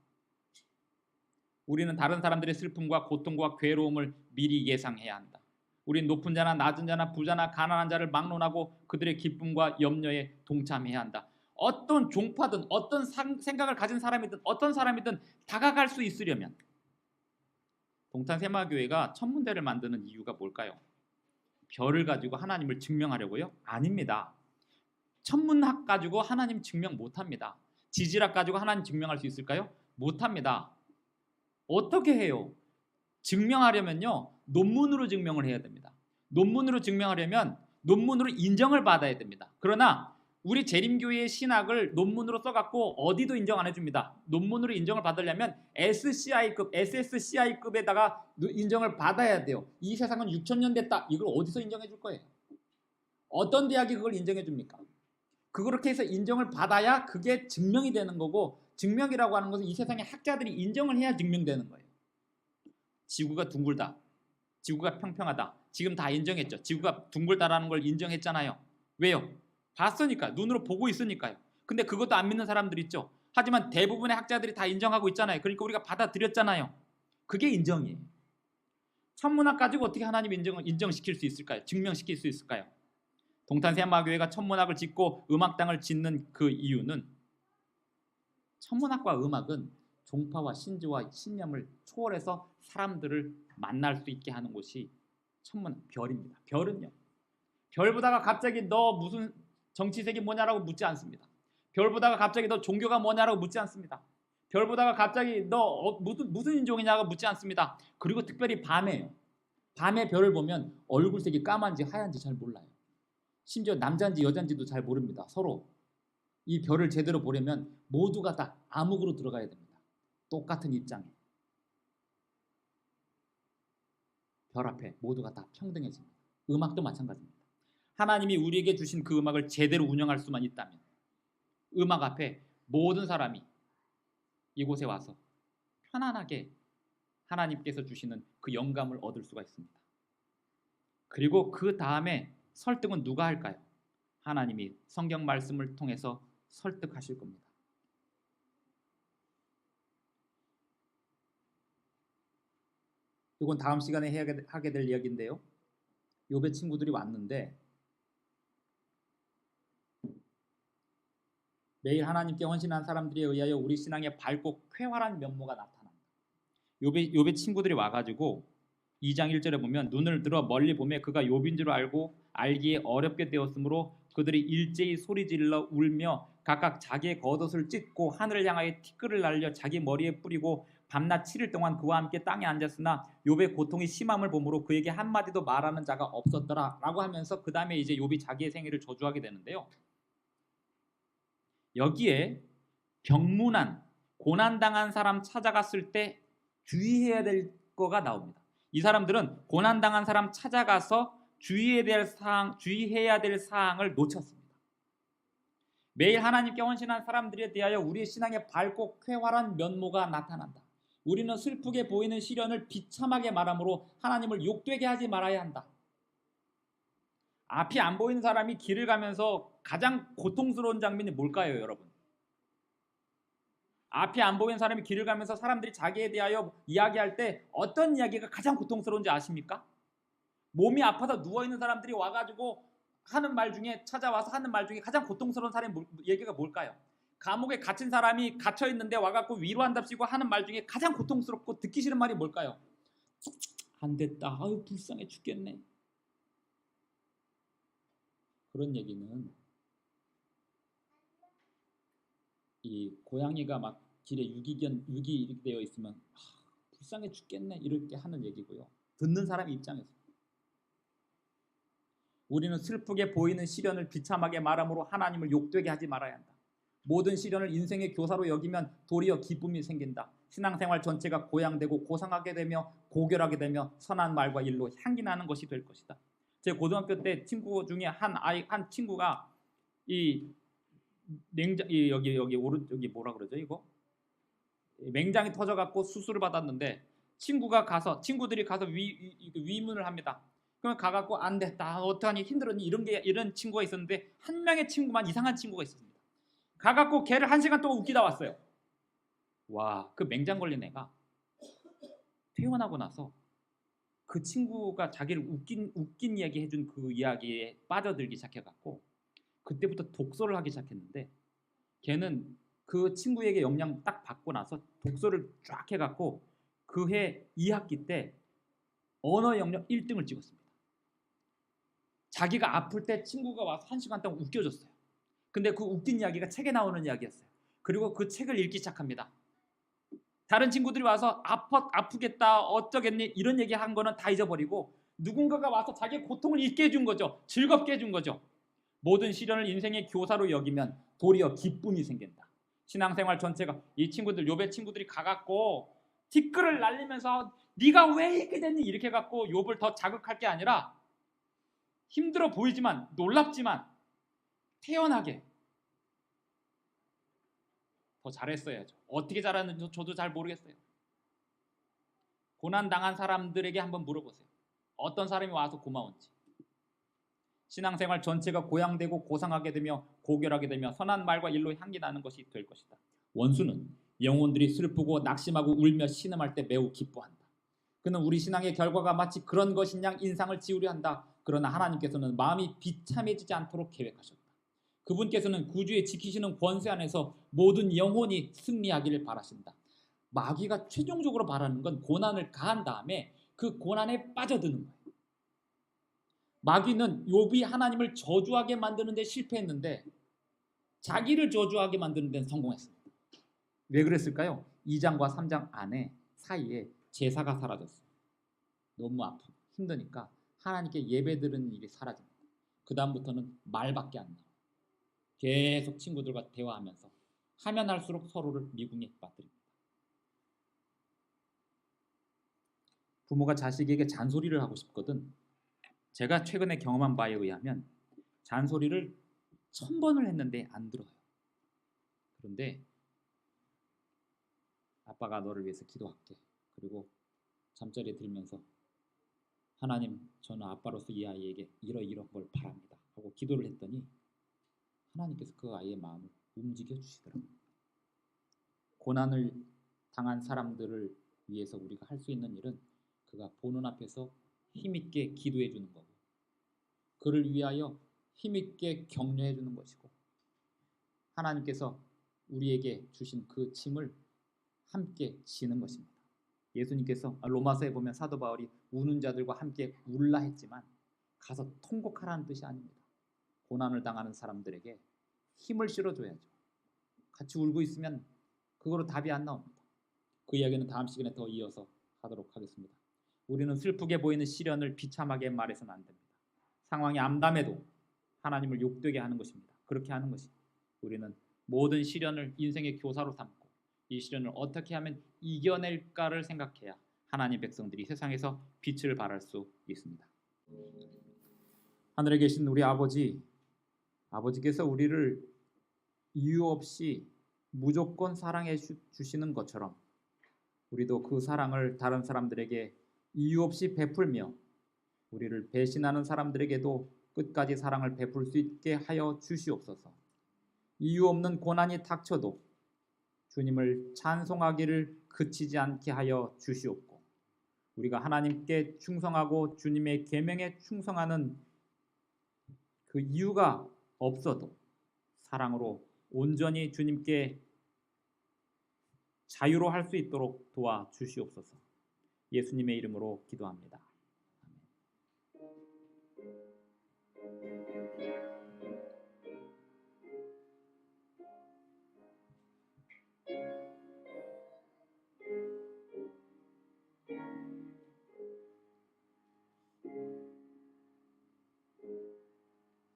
우리는 다른 사람들의 슬픔과 고통과 괴로움을 미리 예상해야 한다. 우린 높은 자나 낮은 자나 부자나 가난한 자를 막론하고 그들의 기쁨과 염려에 동참해야 한다. 어떤 종파든 어떤 생각을 가진 사람이든 어떤 사람이든 다가갈 수 있으려면 동탄세마교회가 천문대를 만드는 이유가 뭘까요? 별을 가지고 하나님을 증명하려고요? 아닙니다. 천문학 가지고 하나님 증명 못합니다. 지질학 가지고 하나님 증명할 수 있을까요? 못합니다. 어떻게 해요? 증명하려면요 논문으로 증명을 해야 됩니다. 논문으로 증명하려면 논문으로 인정을 받아야 됩니다. 그러나 우리 재림교회의 신학을 논문으로 써갖고 어디도 인정 안 해줍니다. 논문으로 인정을 받으려면 SCI급, SSCI급에다가 인정을 받아야 돼요. 이 세상은 6,000년 됐다. 이걸 어디서 인정해 줄 거예요? 어떤 대학이 그걸 인정해 줍니까? 그렇게 해서 인정을 받아야 그게 증명이 되는 거고 증명이라고 하는 것은 이 세상의 학자들이 인정을 해야 증명되는 거예요. 지구가 둥글다, 지구가 평평하다, 지금 다 인정했죠. 지구가 둥글다라는 걸 인정했잖아요. 왜요? 봤으니까, 눈으로 보고 있으니까요. 근데 그것도 안 믿는 사람들 있죠. 하지만 대부분의 학자들이 다 인정하고 있잖아요. 그러니까 우리가 받아들였잖아요. 그게 인정이에요. 천문학 가지고 어떻게 하나님 인정시킬 수 있을까요? 증명시킬 수 있을까요? 동탄세마교회가 천문학을 짓고 음악당을 짓는 그 이유는, 천문학과 음악은 종파와 신조와 신념을 초월해서 사람들을 만날 수 있게 하는 곳이 천문학, 별입니다. 별은요, 별 보다가 갑자기 너 무슨 정치색이 뭐냐라고 묻지 않습니다. 별 보다가 갑자기 너 종교가 뭐냐라고 묻지 않습니다. 별 보다가 갑자기 너 무슨 인종이냐고 묻지 않습니다. 그리고 특별히 밤에요. 밤에 별을 보면 얼굴색이 까만지 하얀지 잘 몰라요. 심지어 남자인지 여자인지도 잘 모릅니다. 서로 이 별을 제대로 보려면 모두가 다 암흑으로 들어가야 됩니다. 똑같은 입장에. 별 앞에 모두가 다 평등해집니다. 음악도 마찬가지입니다. 하나님이 우리에게 주신 그 음악을 제대로 운영할 수만 있다면 음악 앞에 모든 사람이 이곳에 와서 편안하게 하나님께서 주시는 그 영감을 얻을 수가 있습니다. 그리고 그 다음에 설득은 누가 할까요? 하나님이 성경 말씀을 통해서 설득하실 겁니다. 이건 다음 시간에 하게 될 이야기인데요. 욥의 친구들이 왔는데 매일 하나님께 헌신한 사람들에 의하여 우리 신앙의 밝고 쾌활한 면모가 나타납니다. 욥의 친구들이 와가지고 2장 1절에 보면 눈을 들어 멀리 보매 그가 욥인 줄 알기에 어렵게 되었으므로 그들이 일제히 소리질러 울며 각각 자기의 겉옷을 찢고 하늘을 향하여 티끌을 날려 자기 머리에 뿌리고 밤낮 7일 동안 그와 함께 땅에 앉았으나 욥의 고통이 심함을 보므로 그에게 한마디도 말하는 자가 없었더라 라고 하면서 그 다음에 이제 욥이 자기의 생애를 저주하게 되는데요. 여기에 병문안, 고난당한 사람 찾아갔을 때 주의해야 될 거가 나옵니다. 이 사람들은 고난당한 사람 찾아가서 주의해야 될 사항을 놓쳤습니다. 매일 하나님께 헌신한 사람들에 대하여 우리의 신앙의 밝고 쾌활한 면모가 나타난다. 우리는 슬프게 보이는 시련을 비참하게 말함으로 하나님을 욕되게 하지 말아야 한다. 앞이 안 보이는 사람이 길을 가면서 가장 고통스러운 장면이 뭘까요, 여러분? 앞이 안 보이는 사람이 길을 가면서 사람들이 자기에 대하여 이야기할 때 어떤 이야기가 가장 고통스러운지 아십니까? 몸이 아파서 누워있는 사람들이 와가지고 찾아와서 하는 말 중에 가장 고통스러운 사람의 얘기가 뭘까요? 감옥에 갇힌 사람이 갇혀있는데 와갖고 위로한답시고 하는 말 중에 가장 고통스럽고 듣기 싫은 말이 뭘까요? 안 됐다. 아유 불쌍해 죽겠네. 그런 얘기는 이 고양이가 막 길에 유기 되어 있으면 불쌍해 죽겠네 이렇게 하는 얘기고요. 듣는 사람 입장에서 우리는 슬프게 보이는 시련을 비참하게 말함으로 하나님을 욕되게 하지 말아야 한다. 모든 시련을 인생의 교사로 여기면 도리어 기쁨이 생긴다. 신앙생활 전체가 고양되고 고상하게 되며 고결하게 되며 선한 말과 일로 향기 나는 것이 될 것이다. 제 고등학교 때 친구 중에 한 친구가 이 여기 뭐라 그러죠 이거? 맹장이 터져갖고 수술을 받았는데 친구들이 가서 위문을 합니다. 그러면 가갖고 안 됐다 어떡하니 힘들었니 이런 친구가 있었는데 한 명의 친구만 이상한 친구가 있었습니다. 가갖고 걔를 1시간 동안 웃기다 왔어요. 와, 그 맹장 걸린 애가 퇴원하고 나서 그 친구가 자기를 웃긴 이야기 해준 그 이야기에 빠져들기 시작해갖고 그때부터 독서를 하기 시작했는데 걔는 그 친구에게 영향 딱 받고 나서 독서를 쫙 해갖고 그 해 2학기 때 언어 영역 1등을 찍었습니다. 자기가 아플 때 친구가 와서 1시간 동안 웃겨줬어요. 근데 그 웃긴 이야기가 책에 나오는 이야기였어요. 그리고 그 책을 읽기 시작합니다. 다른 친구들이 와서 아프겠다 어쩌겠니 이런 얘기한 거는 다 잊어버리고 누군가가 와서 자기의 고통을 잊게 해준 거죠. 즐겁게 해준 거죠. 모든 시련을 인생의 교사로 여기면 도리어 기쁨이 생긴다. 신앙생활 전체가 이 친구들 욥의 친구들이 가갖고 티끌을 날리면서 네가 왜 이렇게 됐니 이렇게 해갖고 욥을 더 자극할 게 아니라 힘들어 보이지만 놀랍지만 태연하게 더 잘했어야죠. 어떻게 잘하는지 저도 잘 모르겠어요. 고난당한 사람들에게 한번 물어보세요. 어떤 사람이 와서 고마운지. 신앙생활 전체가 고양되고 고상하게 되며 고결하게 되며 선한 말과 일로 향기 나는 것이 될 것이다. 원수는 영혼들이 슬프고 낙심하고 울며 신음할 때 매우 기뻐한다. 그는 우리 신앙의 결과가 마치 그런 것인 양 인상을 지우려 한다. 그러나 하나님께서는 마음이 비참해지지 않도록 계획하셨다. 그분께서는 구주의 지키시는 권세 안에서 모든 영혼이 승리하기를 바라신다. 마귀가 최종적으로 바라는 건 고난을 가한 다음에 그 고난에 빠져드는 거예요. 마귀는 욥이 하나님을 저주하게 만드는 데 실패했는데 자기를 저주하게 만드는 데는 성공했습니다. 왜 그랬을까요? 2장과 3장 안에 사이에 제사가 사라졌어요. 너무 아프고 힘드니까 하나님께 예배드리는 일이 사라집니다. 그 다음부터는 말밖에 안 나와요. 계속 친구들과 대화하면서 하면 할수록 서로를 미궁에 빠뜨립니다. 부모가 자식에게 잔소리를 하고 싶거든 제가 최근에 경험한 바에 의하면 잔소리를 1000번을 했는데 안 들어요. 그런데 아빠가 너를 위해서 기도할게. 그리고 잠자리에 들면서 하나님, 저는 아빠로서 이 아이에게 이런 걸 바랍니다 하고 기도를 했더니 하나님께서 그 아이의 마음을 움직여 주시더라고요. 고난을 당한 사람들을 위해서 우리가 할 수 있는 일은 그가 보는 앞에서 힘있게 기도해 주는 거고 그를 위하여 힘있게 격려해 주는 것이고 하나님께서 우리에게 주신 그 짐을 함께 지는 것입니다. 예수님께서 로마서에 보면 사도 바울이 우는 자들과 함께 울라 했지만 가서 통곡하라는 뜻이 아닙니다. 고난을 당하는 사람들에게 힘을 실어줘야죠. 같이 울고 있으면 그거로 답이 안 나옵니다. 그 이야기는 다음 시간에 더 이어서 하도록 하겠습니다. 우리는 슬프게 보이는 시련을 비참하게 말해서는 안 됩니다. 상황이 암담해도 하나님을 욕되게 하는 것입니다. 그렇게 하는 것이 우리는 모든 시련을 인생의 교사로 삼고 이 시련을 어떻게 하면 이겨낼까를 생각해야 하나님 백성들이 세상에서 빛을 발할 수 있습니다. 하늘에 계신 우리 아버지께서 우리를 이유 없이 무조건 사랑해 주시는 것처럼 우리도 그 사랑을 다른 사람들에게 이유 없이 베풀며 우리를 배신하는 사람들에게도 끝까지 사랑을 베풀 수 있게 하여 주시옵소서. 이유 없는 고난이 닥쳐도 주님을 찬송하기를 그치지 않게 하여 주시옵고 우리가 하나님께 충성하고 주님의 계명에 충성하는 그 이유가 없어도 사랑으로 온전히 주님께 자유로 할 수 있도록 도와주시옵소서. 예수님의 이름으로 기도합니다.